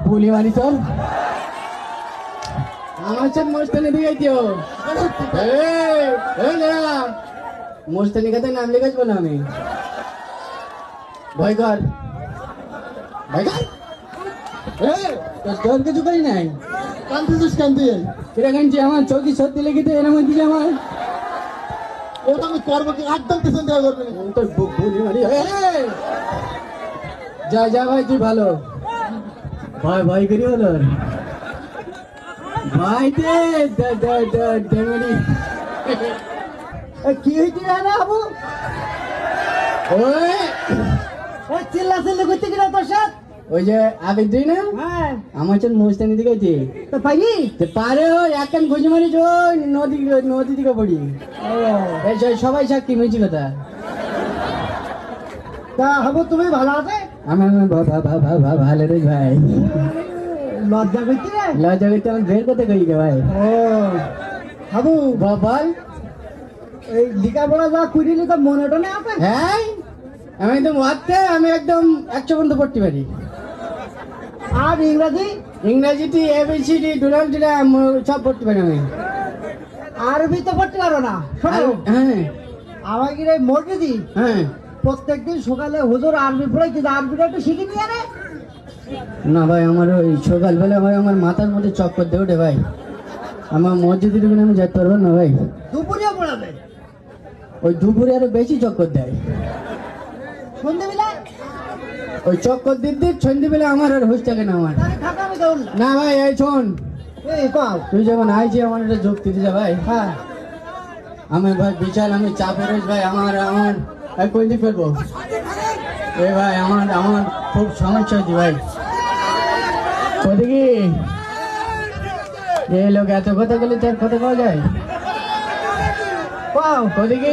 बोली वाली सर আমার মোস্তানি দিয়েছো মোস্তানি কথা নাম লিখাইবো না আমি ভয় কর তোর কিছু করি নাই কান্দিস কান্দি কিরা কাঁদছি আমার চৌকি সত্যি লেগেছে এর মধ্যে আমার ওটা আমি করবো কি একদম পিছন দেওয়া করবে তোর বলি মারি যা যা ভাই তুই ভালো ভয় ভয় করি হলো ভাই কি হয়েছে জানা আবু ওই চিল্লা চিল্লি করতে কিনা তোর সাথে ওই যে আবেগ তুই না আমার চল মোস্তানি দিকে তো পাইনি পারে ও একখান খুঁজে মারিস নদী নদী দিকে পড়ি সবাই সাক্ষী মিছি কথা তা হবো তুমি ভালো আছে আমার ভালো রে ভাই লজ্জা করতে লজ্জা করতে আমার বের করতে কই গে ভাই ও হাবু বল এই লেখাপড়া যা করিলি তো মনেটা নেই আছে হ্যাঁ আমি একদম ওয়াতে আমি একদম 100 পর্যন্ত পড়তে পারি আর ইংরেজি ইংরেজিটি এবিসিডি ডুরান্ডিরা সব পড়তে পারি আমি আরবি তো পড়তে পারো না শোনো হ্যাঁ আমাকে রে মসজিদি হ্যাঁ প্রত্যেকদিন সকালে হুজুর আরবি পড়াইতে আরবিটা একটু শিখে নিয়ে নে না ভাই আমার ওই সকালবেলা ভাই আমার মাথার মধ্যে চক্কর দিয়ে ওঠে ভাই আমার মসজিদের ওখানে আমি যেতে পারবো না ভাই দুপুরেও পড়াবে ওই দুপুরে আরো বেশি চক্কর দেয় সন্ধ্যেবেলা ওই চক্কর দিতে সন্ধ্যেবেলা আমার আর হুঁশ থাকে না আমার থাকা আমি দেউল না ভাই এই শোন এই কাও তুই যখন আইছি আমার একটা যুক্তি দিতে ভাই হ্যাঁ আমি ভাই বিশাল আমি চাপে রয়েছি ভাই আমার কোন দিক ফেলবো এ ভাই আমার খুব সমস্যা হয়েছে ভাই ওদিকে যে লোক এত কথা বলে তার কথা পাওয়া যায় পাও ওদিকে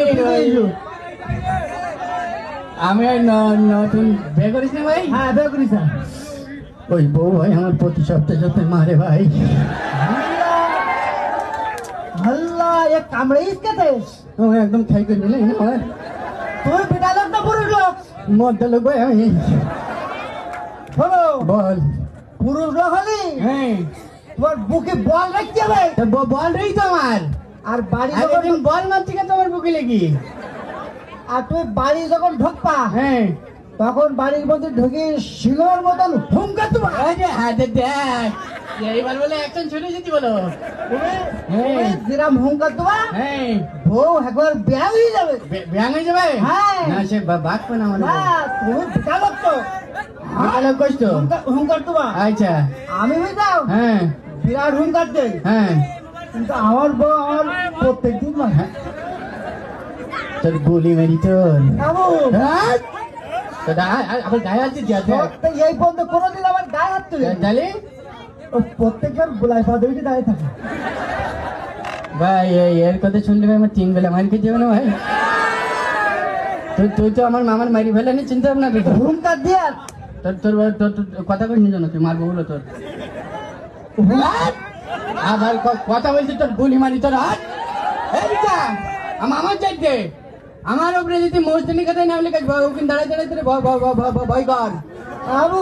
আমি নতুন বিয়ে করিস না ভাই হ্যাঁ বের করিস ওই বউ ভাই আমার প্রতি সপ্তাহে মারে ভাই আল্লাহ এ কামড়াইস কেতে ও একদম খাই করে নিলে না ভাই তুই বেটা লোক না পুরুষ লোক মদ্দা লোক ভাই আমি শোনো বল পুরুষ লোক হলি হ্যাঁ তোমার বুকে বল রাখতে হবে বল রই তো আমার আর বাড়ি আগের বল মারছি কেন তোমার বুকে লেগে আর তুই বাড়ি যখন ঢুকপা হ্যাঁ তখন বাড়ির মধ্যে ঢুকে শিলোর মতন হুমকা তোমার হাতে দেখ এইবার বলে একজন চলে যেতে বলো যেরাম হুমকা তোমার হ্যাঁ বউ একবার ব্যাং হয়ে যাবে ব্যাং হয়ে যাবে হ্যাঁ না সে বাঁচবে না আমার না তুমি বেটা লোক তো লোক কষ্ট হুমকার তোমার আচ্ছা আমি বুঝলাম হ্যাঁ বিরাট হুমকার দেয় হ্যাঁ কিন্তু আমার বউ আমার প্রত্যেক দিন মারে তোর গুলি মেরি তোর বাবু আবার গায়ে হাত দিতে এই পর্যন্ত কোনোদিন আমার গায়ে হাত তুলে তাহলে ও প্রত্যেকবার গোলাই পাতে উঠে দাঁড়িয়ে থাকে ভাই এর কথা শুনলে ভাই আমার 3 বেলা মার খেতে হবে না ভাই তুই তো আমার মামার মারি ফেলে নি চিন্তা ভাবনা হুমকার দিয়ে তোর কথা কইনি জানো তুই মারবো বলো তোর আবার কথা বলছি তোর গুলি মারি তোর হাত আমার চাইতে আমার উপরে যদি মোস্তানি কথাই নাম লেখা ওখানে দাঁড়ায় দাঁড়ায় তোর ভয় কর বাবু